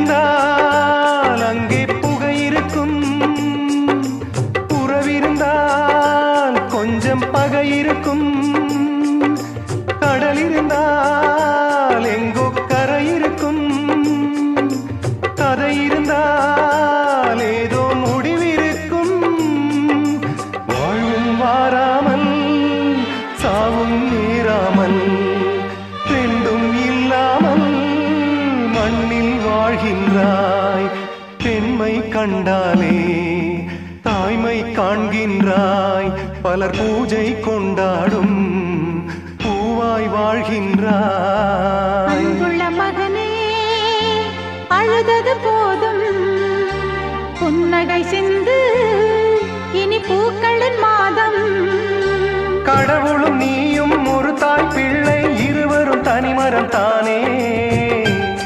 இருந்தால் அங்கே புகை இருக்கும், உறவிருந்தால் கொஞ்சம் பகை இருக்கும், கடல் இருந்தால் எங்கோ கரை இருக்கும், கதை இருந்தால் ஏதோ முடிவிருக்கும். வாழ்வும் வாராமல் சாவும் நேராமல் ரெண்டும் இல்லாமல் மண்ணில் வாழ்கின்றாய். பெண்மை கண்டாலே தாய்மை காண்கின்றாய். பலர் பூஜை கொண்டாடும் பூவாய் வாழ்கின்றாய். அன்புள்ள மகனே, அழுதது போதும், புன்னகை சிந்து, இனி பூக்களின் மாதம். கடவுளும் நீயும் ஒரு தாய் பிள்ளை, இருவரும் தனிமரம் தானே.